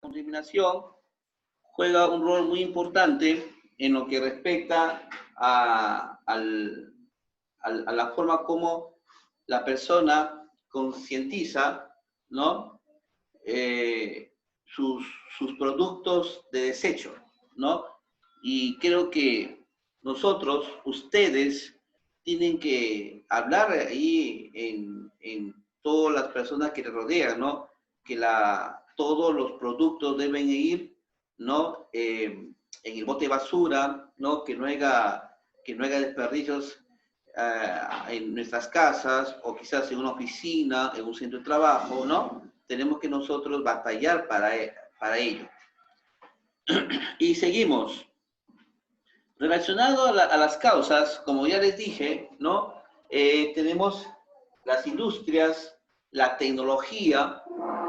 contaminación juega un rol muy importante en lo que respecta a la forma como la persona concientiza, ¿no? Sus productos de desecho, ¿no? Y creo que nosotros, ustedes, tienen que hablar ahí en todas las personas que te rodean, ¿no? Que todos los productos deben ir, ¿no? En el bote de basura, ¿no? Que no haya desperdicios en nuestras casas o quizás en una oficina, en un centro de trabajo, ¿no? Tenemos que nosotros batallar para ello. Y seguimos. Relacionado a las causas, como ya les dije, ¿no? Tenemos las industrias, la tecnología,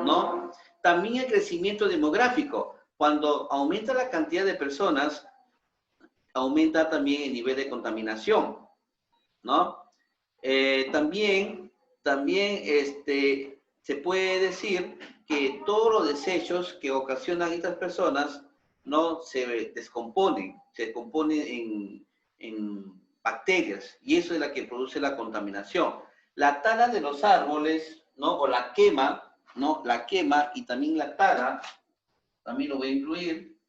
¿no? También el crecimiento demográfico. Cuando aumenta la cantidad de personas, aumenta también el nivel de contaminación, ¿no? También se puede decir que todos los desechos que ocasionan estas personas no se descomponen en bacterias, y eso es la que produce la contaminación. La tala de los árboles, ¿no? O la quema, ¿no? La quema y también la tala, también lo voy a incluir,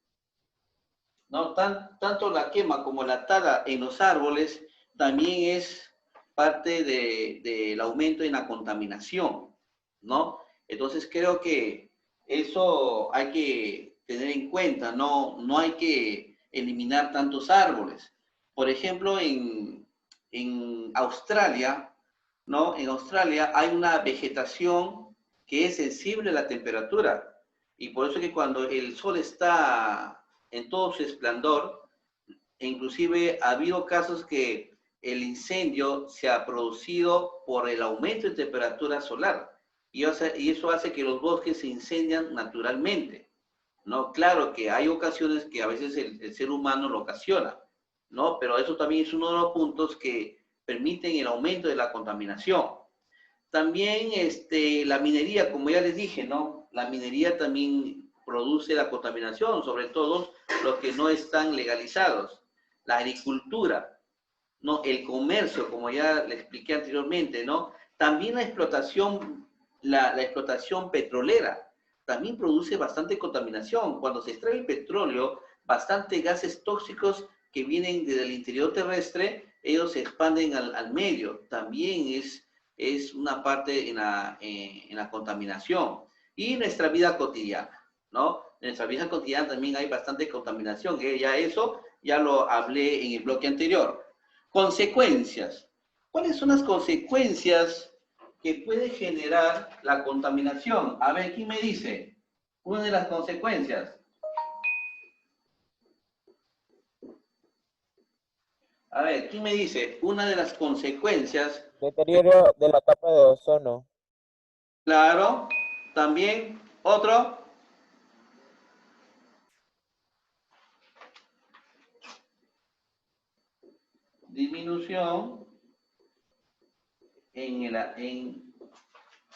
¿no? Tanto la quema como la tala en los árboles también es parte del aumento en la contaminación, ¿no? Entonces creo que eso hay que tener en cuenta, no hay que eliminar tantos árboles. Por ejemplo, en Australia, ¿no? En Australia hay una vegetación que es sensible a la temperatura, y por eso que cuando el sol está en todo su esplendor, e inclusive ha habido casos que el incendio se ha producido por el aumento de temperatura solar, y eso hace que los bosques se incendian naturalmente, ¿no? Claro que hay ocasiones que a veces el ser humano lo ocasiona, ¿no? Pero eso también es uno de los puntos que permiten el aumento de la contaminación. También la minería, como ya les dije, ¿no? La minería también produce la contaminación, sobre todo los que no están legalizados. La agricultura, ¿no? El comercio, como ya le expliqué anteriormente, ¿no? También la explotación petrolera también produce bastante contaminación. Cuando se extrae el petróleo, bastantes gases tóxicos que vienen del interior terrestre, ellos se expanden al medio. También es una parte en la contaminación. Y nuestra vida cotidiana, ¿no? En nuestra vida cotidiana también hay bastante contaminación, que ya lo hablé en el bloque anterior. Consecuencias. ¿Cuáles son las consecuencias que puede generar la contaminación? A ver, ¿quién me dice? Una de las consecuencias. A ver, ¿quién me dice? Una de las consecuencias. Deterioro de la capa de ozono. Claro. También, otro. Disminución en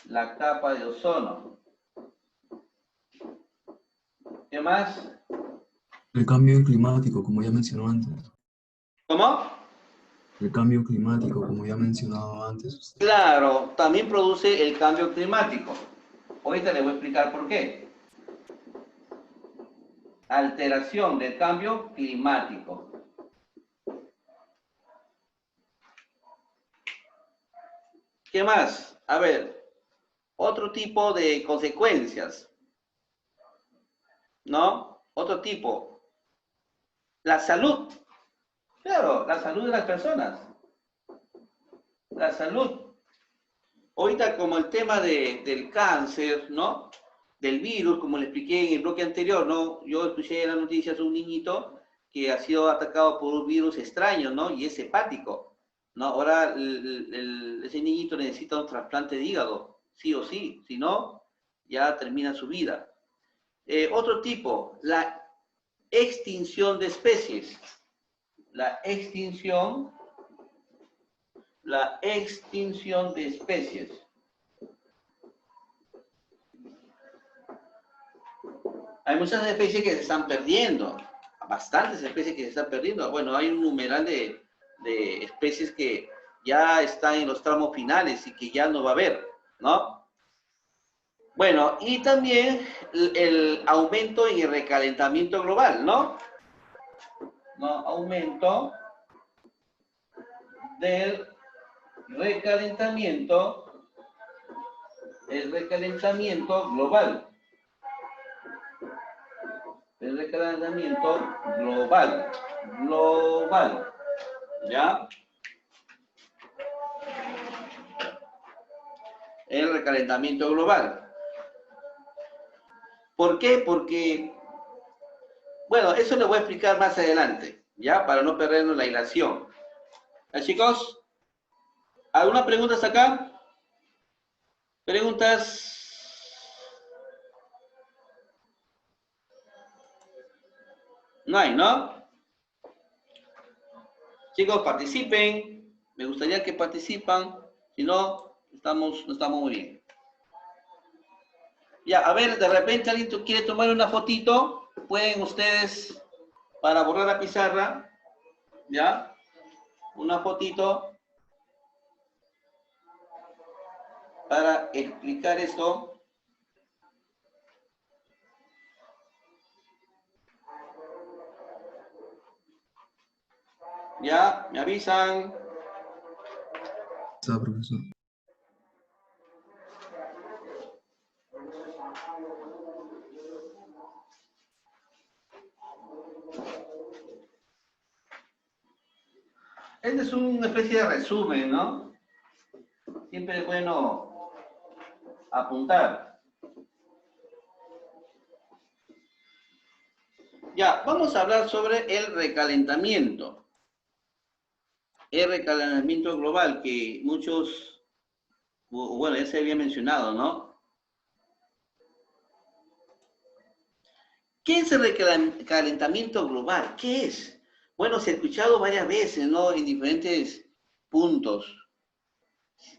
la capa de ozono. ¿Qué más? El cambio climático, como ya mencionó antes. ¿Cómo? El cambio climático, como ya mencionado antes usted. Claro, también produce el cambio climático. Ahorita le voy a explicar por qué. Alteración del cambio climático. ¿Qué más? A ver, otro tipo de consecuencias, ¿no? Otro tipo. La salud. Claro, la salud de las personas. La salud. Ahorita como el tema del cáncer, ¿no? Del virus, como le expliqué en el bloque anterior, ¿no? Yo escuché en las noticias un niñito que ha sido atacado por un virus extraño, ¿no? Y es hepático, ¿no? Ahora ese niñito necesita un trasplante de hígado, sí o sí, si no, ya termina su vida. Otro tipo, la extinción de especies. La extinción de especies. Hay muchas especies que se están perdiendo, bastantes especies que se están perdiendo. Bueno, hay un numeral de especies que ya están en los tramos finales y que ya no va a haber, ¿no? Bueno, y también el aumento en el recalentamiento global, ¿no? ¿No? Aumento del recalentamiento, el recalentamiento global. El recalentamiento global. Global. ¿Ya? El recalentamiento global. ¿Por qué? Porque, bueno, eso lo voy a explicar más adelante, ¿ya? Para no perdernos la hilación. ¿Ya, chicos? ¿Alguna pregunta hasta acá? ¿Preguntas? No hay, ¿no? Chicos, participen. Me gustaría que participan. Si no, no estamos muy bien. Ya, a ver, de repente alguien quiere tomar una fotito. Pueden ustedes, para borrar la pizarra, ¿ya? Una fotito para explicar esto. Ya, me avisan. Está, profesor. Este es una especie de resumen, ¿no? Siempre es bueno apuntar. Ya, vamos a hablar sobre el recalentamiento. El recalentamiento global, que muchos, bueno, ya se había mencionado, ¿no? ¿Qué es el recalentamiento global? ¿Qué es? Bueno, se ha escuchado varias veces, ¿no? En diferentes puntos.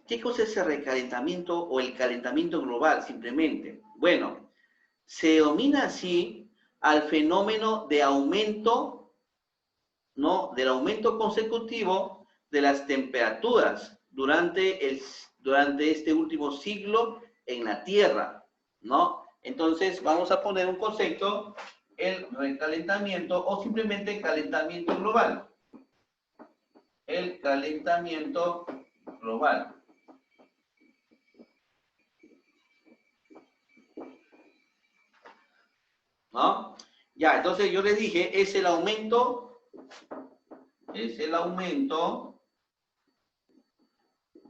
¿Qué cosa es el recalentamiento o el calentamiento global, simplemente? Bueno, se denomina así al fenómeno de aumento, ¿no? Del aumento consecutivo de las temperaturas durante este último siglo en la Tierra, ¿no? Entonces, vamos a poner un concepto, el recalentamiento o simplemente calentamiento global. El calentamiento global. ¿No? Ya, entonces yo les dije, es el aumento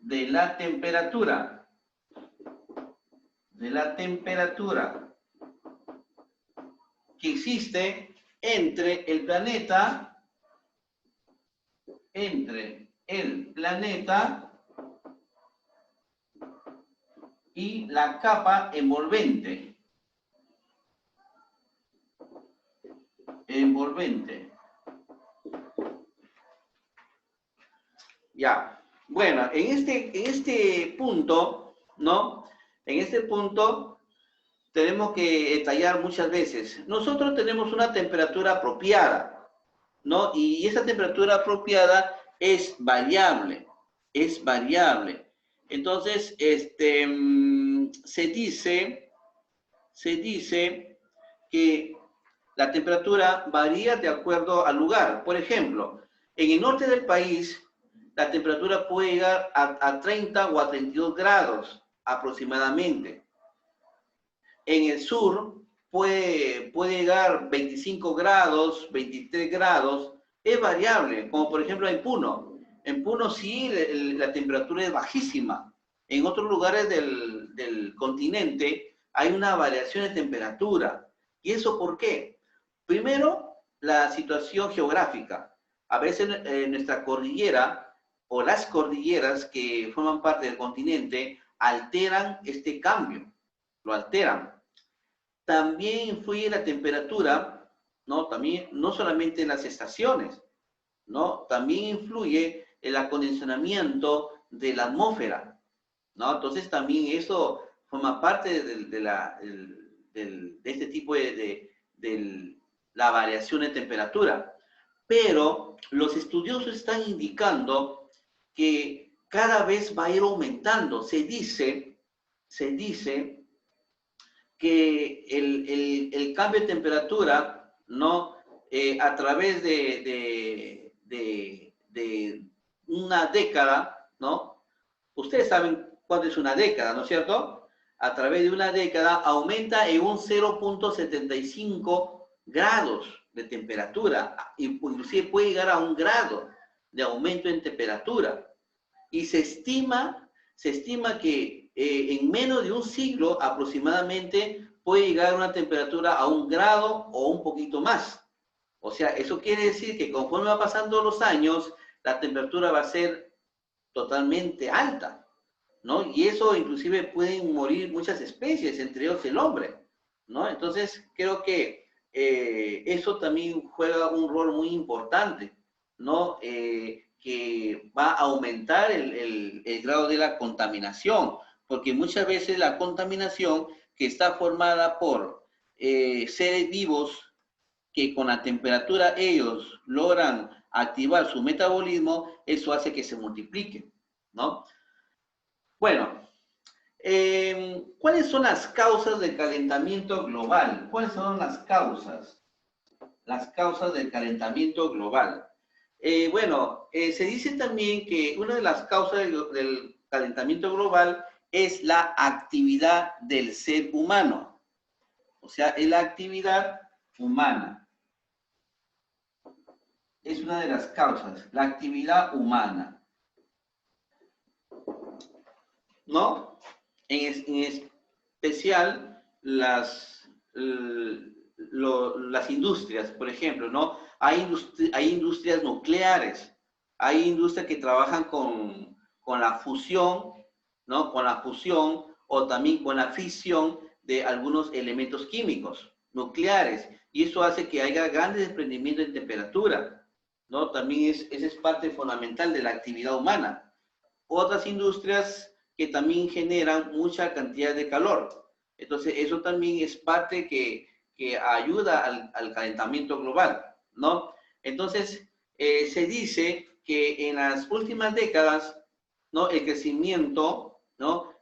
de la temperatura, que existe entre el planeta y la capa envolvente. Ya, bueno, en este punto, ¿no? En este punto tenemos que detallar muchas veces. Nosotros tenemos una temperatura apropiada, ¿no? Y esa temperatura apropiada es variable, Entonces, se dice que la temperatura varía de acuerdo al lugar. Por ejemplo, en el norte del país, la temperatura puede llegar a 30 o a 32 grados aproximadamente. En el sur puede llegar a 25 grados, 23 grados, es variable, como por ejemplo en Puno. En Puno sí la temperatura es bajísima. En otros lugares del continente hay una variación de temperatura. ¿Y eso por qué? Primero, la situación geográfica. A veces nuestra cordillera o las cordilleras que forman parte del continente alteran este cambio, lo alteran. También influye la temperatura, ¿no? También, no solamente en las estaciones, ¿no? También influye el acondicionamiento de la atmósfera, ¿no? Entonces también eso forma parte de de este tipo de la variación de temperatura. Pero los estudiosos están indicando que cada vez va a ir aumentando. Se dice que el cambio de temperatura, ¿no? A través de una década, ¿no? Ustedes saben cuánto es una década, ¿no es cierto? A través de una década aumenta en un 0.75 grados de temperatura, inclusive puede llegar a 1 grado de aumento en temperatura. Y se estima que en menos de un siglo aproximadamente puede llegar a una temperatura a 1 grado o un poquito más. O sea, eso quiere decir que conforme va pasando los años, la temperatura va a ser totalmente alta, ¿no? Y eso inclusive pueden morir muchas especies, entre ellos el hombre, ¿no? Entonces, creo que eso también juega un rol muy importante, ¿no? Que va a aumentar el grado de la contaminación, porque muchas veces la contaminación que está formada por seres vivos que con la temperatura ellos logran activar su metabolismo, eso hace que se multipliquen, ¿no? Bueno, ¿cuáles son las causas del calentamiento global? ¿Cuáles son las causas? Las causas del calentamiento global. Bueno, se dice también que una de las causas del calentamiento global es la actividad del ser humano. O sea, es la actividad humana. Es una de las causas, la actividad humana. ¿No? En especial las industrias, por ejemplo, ¿no? Hay industrias nucleares, hay industrias que trabajan con la fusión, ¿no? Con la fusión o también con la fisión de algunos elementos químicos nucleares, y eso hace que haya grandes desprendimientos en temperatura, ¿no? También esa es parte fundamental de la actividad humana. Otras industrias que también generan mucha cantidad de calor. Entonces, eso también es parte que ayuda al calentamiento global, ¿no? Entonces, se dice que en las últimas décadas, ¿no? El crecimiento, ¿no?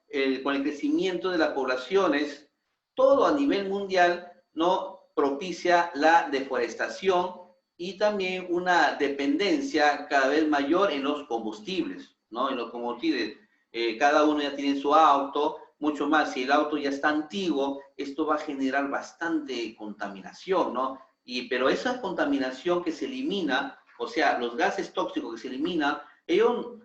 Con el crecimiento de las poblaciones, todo a nivel mundial, ¿no? Propicia la deforestación y también una dependencia cada vez mayor en los combustibles, ¿no? En los combustibles. Cada uno ya tiene su auto, mucho más. Si el auto ya está antiguo, esto va a generar bastante contaminación, ¿no? Pero esa contaminación que se elimina, o sea, los gases tóxicos que se eliminan, ellos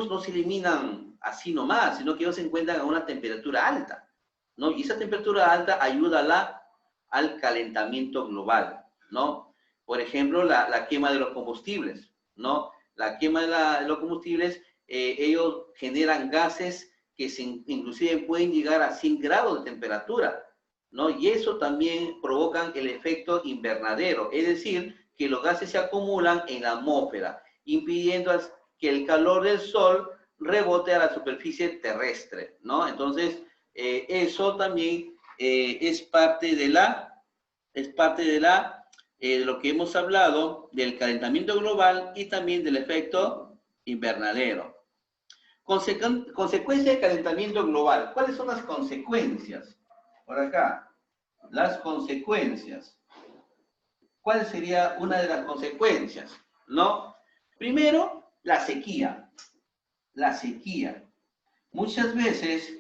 no se eliminan así nomás, sino que ellos se encuentran a una temperatura alta, ¿no? Y esa temperatura alta ayuda al calentamiento global, ¿no? Por ejemplo, la quema de los combustibles, ¿no? La quema de los combustibles, ellos generan gases que inclusive pueden llegar a 100 grados de temperatura, ¿no? Y eso también provoca el efecto invernadero, es decir, que los gases se acumulan en la atmósfera, impidiendo que el calor del sol rebote a la superficie terrestre, ¿no? Entonces, eso también es parte de lo que hemos hablado del calentamiento global y también del efecto invernadero. Consecuencia del calentamiento global. ¿Cuáles son las consecuencias? Por acá, las consecuencias. ¿Cuál sería una de las consecuencias? ¿No? Primero, la sequía. La sequía. Muchas veces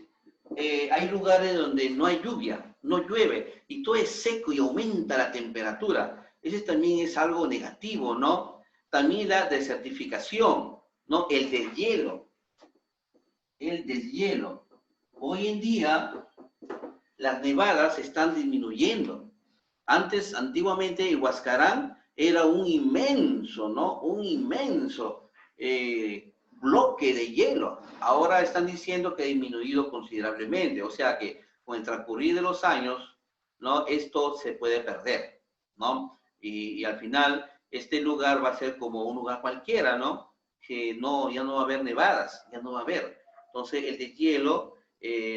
hay lugares donde no hay lluvia, no llueve, y todo es seco y aumenta la temperatura. Ese también es algo negativo, ¿no? También la desertificación, ¿no? El deshielo. El deshielo. Hoy en día, las nevadas están disminuyendo. Antiguamente, el Huascarán era un inmenso, ¿no? Un inmenso bloque de hielo. Ahora están diciendo que ha disminuido considerablemente. O sea que con el transcurrir de los años, ¿no? Esto se puede perder, ¿no? Y al final, este lugar va a ser como un lugar cualquiera, ¿no? Que ya no va a haber nevadas, ya no va a haber. Entonces, el deshielo,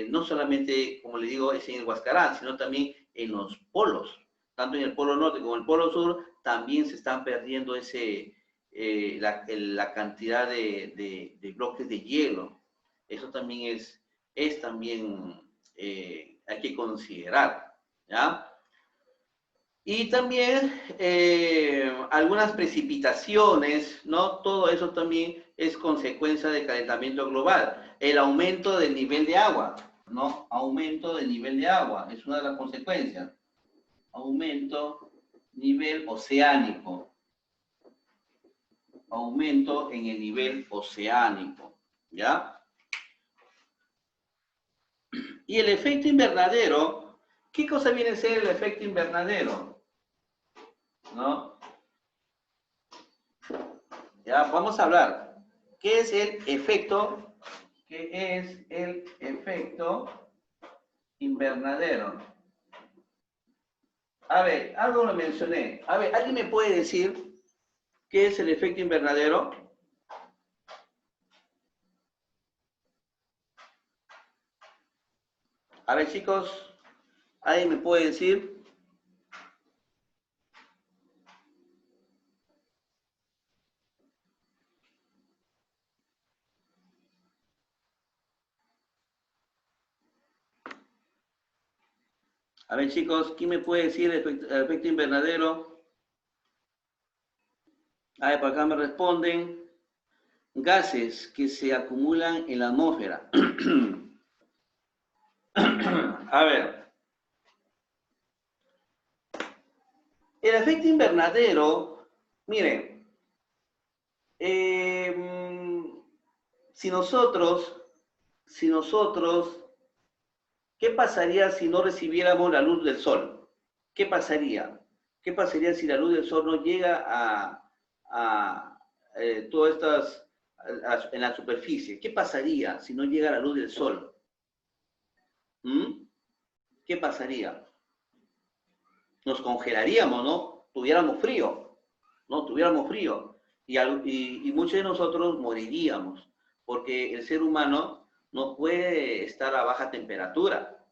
no solamente, como le digo, es en el Huascarán, sino también en los polos. Tanto en el polo norte como en el polo sur, también se están perdiendo la cantidad de bloques de hielo. Eso también es también, hay que considerar, ¿ya? Y también algunas precipitaciones, ¿no? Todo eso también es consecuencia del calentamiento global. El aumento del nivel de agua, ¿no? Aumento del nivel de agua es una de las consecuencias. Aumento nivel oceánico. Aumento en el nivel oceánico, ¿ya? Y el efecto invernadero, ¿qué cosa viene a ser el efecto invernadero? ¿No? Ya, vamos a hablar. ¿Qué es el efecto? ¿Qué es el efecto invernadero? A ver, algo lo mencioné. A ver, ¿alguien me puede decir qué es el efecto invernadero? A ver, chicos, ¿alguien me puede decir? A ver, chicos, ¿quién me puede decir el efecto invernadero? A ver, por acá me responden. Gases que se acumulan en la atmósfera. A ver. El efecto invernadero, miren, si nosotros, ¿qué pasaría si no recibiéramos la luz del sol? ¿Qué pasaría? ¿Qué pasaría si la luz del sol no llega a todas estas, en la superficie? ¿Qué pasaría si no llega la luz del sol? ¿Qué pasaría? Nos congelaríamos, ¿no? Tuviéramos frío, ¿no? Tuviéramos frío. Y muchos de nosotros moriríamos, porque el ser humano no puede estar a baja temperatura,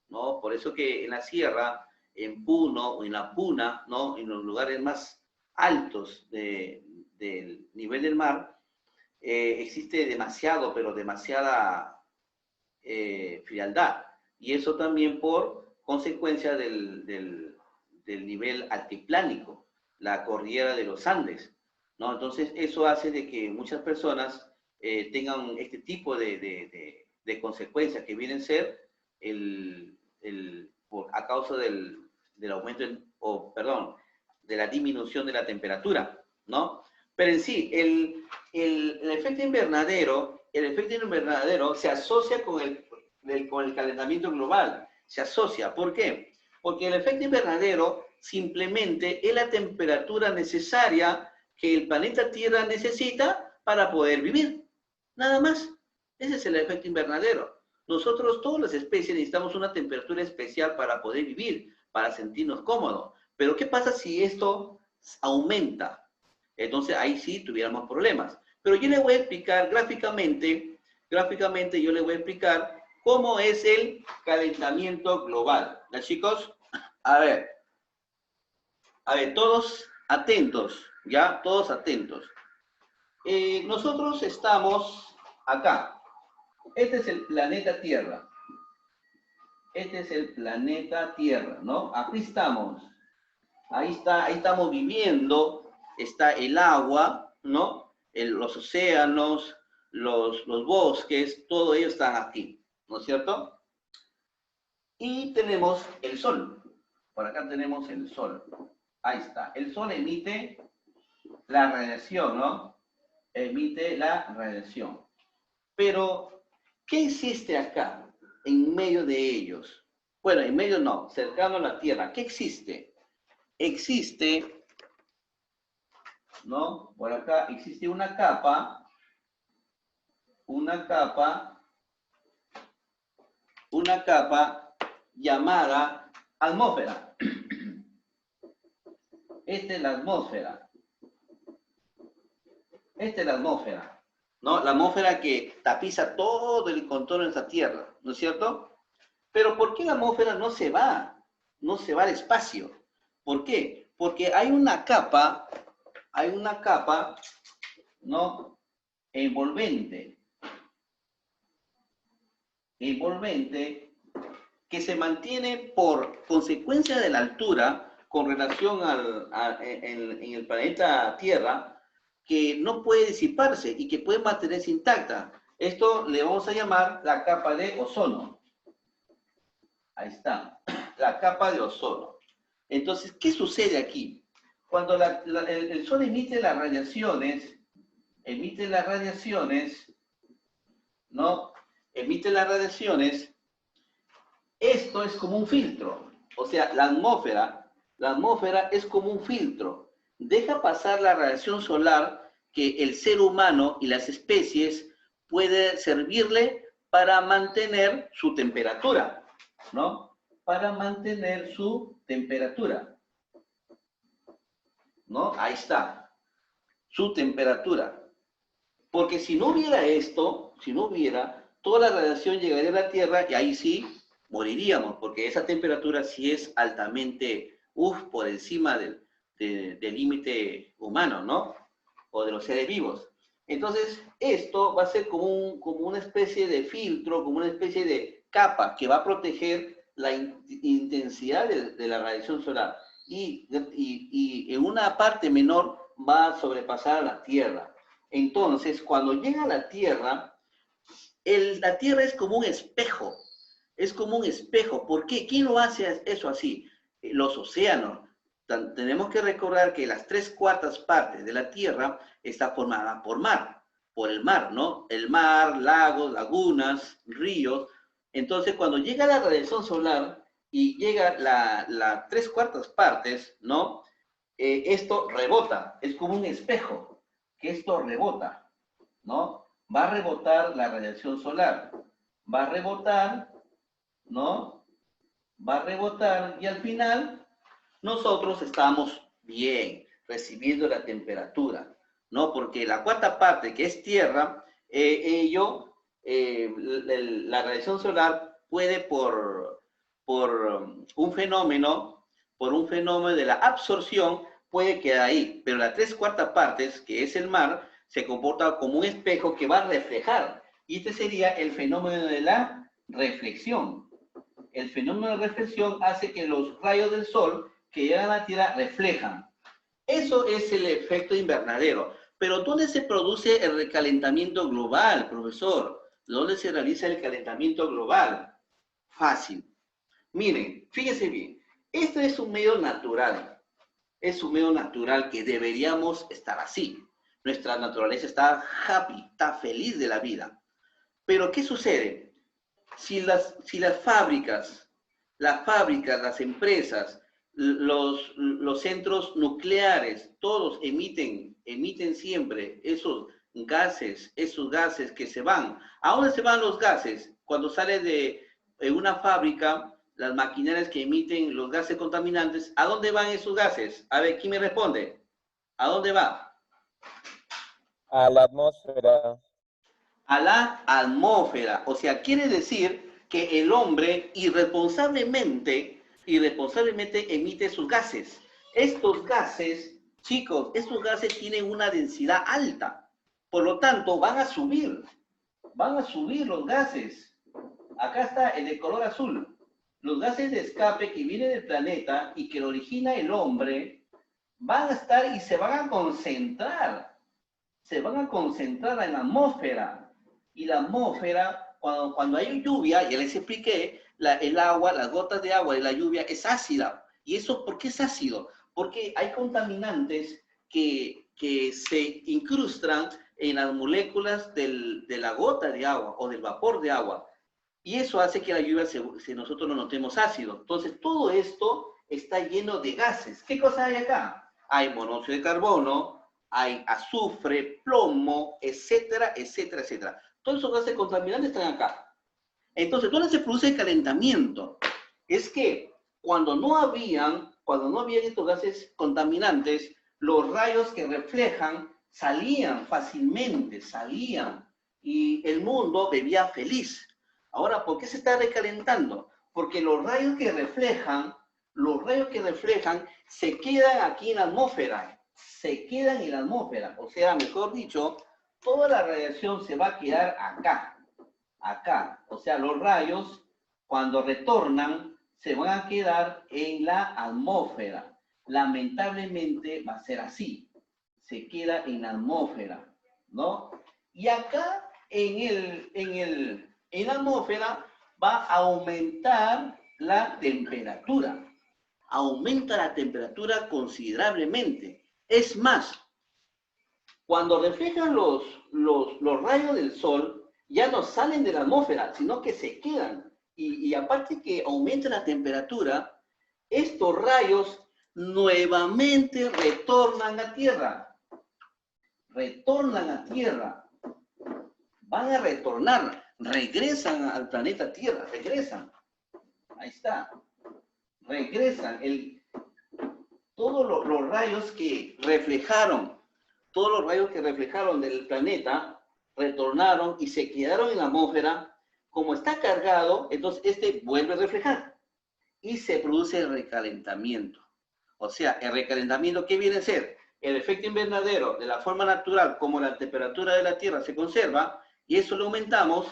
¿no? Por eso que en la sierra, en Puno o en la Puna, ¿no? En los lugares más altos del nivel del mar, existe demasiado, pero demasiada frialdad. Y eso también por consecuencia del nivel altiplánico, la cordillera de los Andes, ¿no? Entonces, eso hace de que muchas personas tengan este tipo de consecuencias que vienen a ser a causa del aumento, de la disminución de la temperatura, ¿no? Pero en sí, el efecto invernadero se asocia con el calentamiento global. Se asocia. ¿Por qué? Porque el efecto invernadero simplemente es la temperatura necesaria que el planeta Tierra necesita para poder vivir. Nada más. Ese es el efecto invernadero. Nosotros, todas las especies, necesitamos una temperatura especial para poder vivir, para sentirnos cómodos. Pero ¿qué pasa si esto aumenta? Entonces ahí sí tuviéramos problemas. Pero yo le voy a explicar gráficamente yo le voy a explicar cómo es el calentamiento global. ¿Ya, chicos? A ver, todos atentos, ¿ya? Todos atentos. Nosotros estamos acá. Este es el planeta Tierra. Este es el planeta Tierra, ¿no? Aquí estamos. Ahí estamos viviendo. Está el agua, ¿no? Los océanos, los bosques, todo ello están aquí, ¿no es cierto? Y tenemos el sol. Por acá tenemos el sol. Ahí está. El sol emite la radiación, ¿no? Emite la radiación. Pero, ¿qué existe acá, en medio de ellos? Bueno, en medio no, cercano a la Tierra. ¿Qué existe? Existe, ¿no? Por acá existe una capa llamada atmósfera. Esta es la atmósfera. Esta es la atmósfera, ¿no? La atmósfera que tapiza todo el contorno de esta Tierra, ¿no es cierto? Pero ¿por qué la atmósfera no se va? no se va al espacio. ¿Por qué? Porque hay una capa, ¿no? Envolvente, que se mantiene por consecuencia de la altura con relación en el planeta Tierra, que no puede disiparse y que puede mantenerse intacta. Esto le vamos a llamar la capa de ozono. Ahí está, la capa de ozono. Entonces, ¿qué sucede aquí? Cuando el Sol emite las radiaciones, ¿no? Emite las radiaciones, esto es como un filtro. O sea, la atmósfera es como un filtro. Deja pasar la radiación solar que el ser humano y las especies puede servirle para mantener su temperatura, ¿no? Para mantener su temperatura, ¿no? Ahí está, su temperatura. Porque si no hubiera esto, toda la radiación llegaría a la Tierra y ahí sí moriríamos, porque esa temperatura sí es altamente, por encima del límite humano, ¿no? O de los seres vivos. Entonces, esto va a ser como una especie de filtro, como una especie de capa que va a proteger la intensidad de la radiación solar. Y en una parte menor va a sobrepasar a la Tierra. Entonces, cuando llega a la Tierra, la Tierra es como un espejo. Es como un espejo. ¿Por qué? ¿Quién lo hace eso así? Los océanos. Tenemos que recordar que las 3/4 partes de la Tierra está formada por el mar, ¿no? El mar, lagos, lagunas, ríos. Entonces, cuando llega la radiación solar y llega las 3/4 partes, ¿no? Esto rebota. Es como un espejo, que esto rebota, ¿no? Va a rebotar la radiación solar. Va a rebotar, ¿no? Va a rebotar y al final nosotros estamos bien, recibiendo la temperatura, ¿no? Porque la 4ª parte, que es Tierra, la radiación solar puede por un fenómeno de la absorción, puede quedar ahí, pero las 3/4 partes, que es el mar, se comporta como un espejo que va a reflejar, y este sería el fenómeno de la reflexión. El fenómeno de reflexión hace que los rayos del sol que llegan a la Tierra reflejan. Eso es el efecto invernadero. Pero ¿dónde se produce el recalentamiento global, profesor? ¿Dónde se realiza el calentamiento global? Fácil. Miren, fíjense bien. Este es un medio natural. Es un medio natural que deberíamos estar así. Nuestra naturaleza está happy, está feliz de la vida. Pero ¿qué sucede? Si las fábricas, las empresas, los centros nucleares, todos emiten siempre esos gases que se van. ¿A dónde se van los gases? Cuando sale de una fábrica, las maquinarias que emiten los gases contaminantes, ¿a dónde van esos gases? A ver, ¿quién me responde? ¿A dónde va? A la atmósfera. A la atmósfera. O sea, quiere decir que el hombre irresponsablemente emite sus gases. Estos gases, chicos, estos gases tienen una densidad alta. Por lo tanto, van a subir los gases. Acá está el de color azul. Los gases de escape que vienen del planeta y que lo origina el hombre, van a estar y se van a concentrar en la atmósfera. Y la atmósfera, cuando hay lluvia, ya les expliqué, el agua, las gotas de agua de la lluvia es ácida. ¿Y eso por qué es ácido? Porque hay contaminantes que se incrustan en las moléculas de la gota de agua o del vapor de agua. Y eso hace que la lluvia nosotros lo notemos ácido. Entonces, todo esto está lleno de gases. ¿Qué cosa hay acá? Hay monóxido de carbono, hay azufre, plomo, etcétera, etcétera, etcétera. Todos esos gases contaminantes están acá. Entonces, ¿dónde se produce el calentamiento? Es que cuando no habían estos gases contaminantes, los rayos que reflejan salían fácilmente, y el mundo vivía feliz. Ahora, ¿por qué se está recalentando? Porque los rayos que reflejan los rayos que reflejan se quedan aquí en la atmósfera. Se quedan en la atmósfera. O sea, mejor dicho, toda la radiación se va a quedar acá. Acá. O sea, los rayos, cuando retornan, se van a quedar en la atmósfera. Lamentablemente va a ser así. Se queda en la atmósfera, ¿no? Y acá, en la atmósfera, va a aumentar la temperatura. Aumenta la temperatura considerablemente. Es más, cuando reflejan los rayos del sol, ya no salen de la atmósfera, sino que se quedan. Y aparte que aumenta la temperatura, estos rayos nuevamente retornan a Tierra. Retornan a Tierra. Van a retornar. Regresan al planeta Tierra. Regresan. Ahí está. Regresan. Todos los rayos que reflejaron, todos los rayos que reflejaron del planeta, retornaron y se quedaron en la atmósfera. Como está cargado, entonces este vuelve a reflejar. Y se produce el recalentamiento. O sea, el recalentamiento, ¿qué viene a ser? El efecto invernadero, de la forma natural, como la temperatura de la Tierra se conserva, y eso lo aumentamos,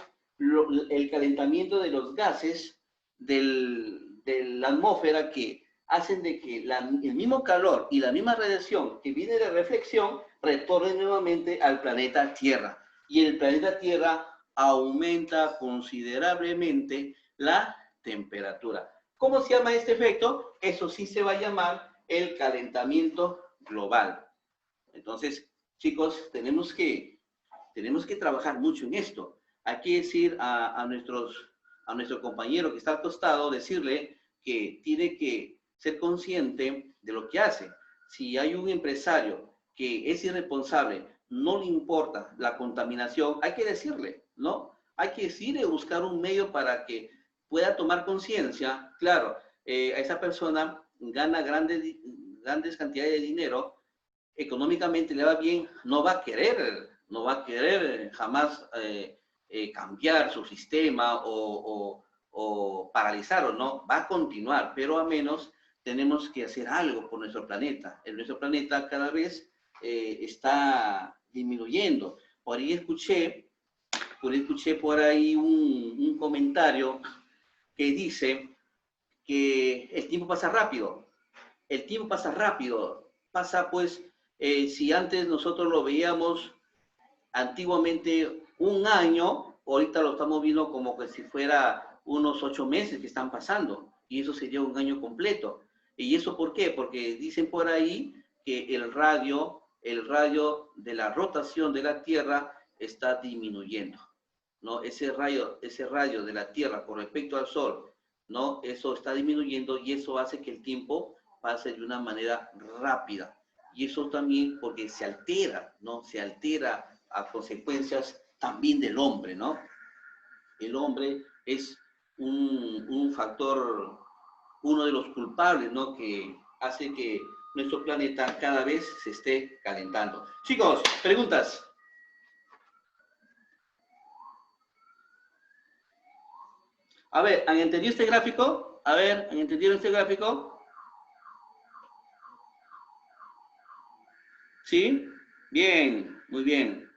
el calentamiento de los gases de la atmósfera que hacen de que el mismo calor y la misma radiación que viene de reflexión retornen nuevamente al planeta Tierra. Y el planeta Tierra aumenta considerablemente la temperatura. ¿Cómo se llama este efecto? Eso sí se va a llamar el calentamiento global. Entonces, chicos, tenemos que trabajar mucho en esto. Hay que decir a nuestro compañero que está al costado, decirle que tiene que ser consciente de lo que hace. Si hay un empresario que es irresponsable, no le importa la contaminación, hay que decirle, ¿no? Hay que decirle y buscar un medio para que pueda tomar conciencia. Claro, a esa persona gana grandes cantidades de dinero, económicamente le va bien, no va a querer jamás cambiar su sistema o paralizarlo, ¿no? Va a continuar, pero a menos tenemos que hacer algo por nuestro planeta. Nuestro planeta cada vez está disminuyendo. Por ahí escuché por ahí un comentario que dice que el tiempo pasa rápido. El tiempo pasa rápido. Pasa pues, si antes nosotros lo veíamos antiguamente un año, ahorita lo estamos viendo como que si fuera unos 8 meses que están pasando. Y eso sería un año completo. ¿Y eso por qué? Porque dicen por ahí que el radio de la rotación de la Tierra está disminuyendo, ¿no? Ese rayo de la Tierra con respecto al Sol, ¿no? Eso está disminuyendo y eso hace que el tiempo pase de una manera rápida. Y eso también porque se altera, ¿no? Se altera a consecuencias también del hombre, ¿no? El hombre es un factor, uno de los culpables, ¿no? Que hace que nuestro planeta cada vez se esté calentando. Chicos, preguntas. A ver, ¿han entendido este gráfico? A ver, ¿han entendido este gráfico? ¿Sí? Bien, muy bien.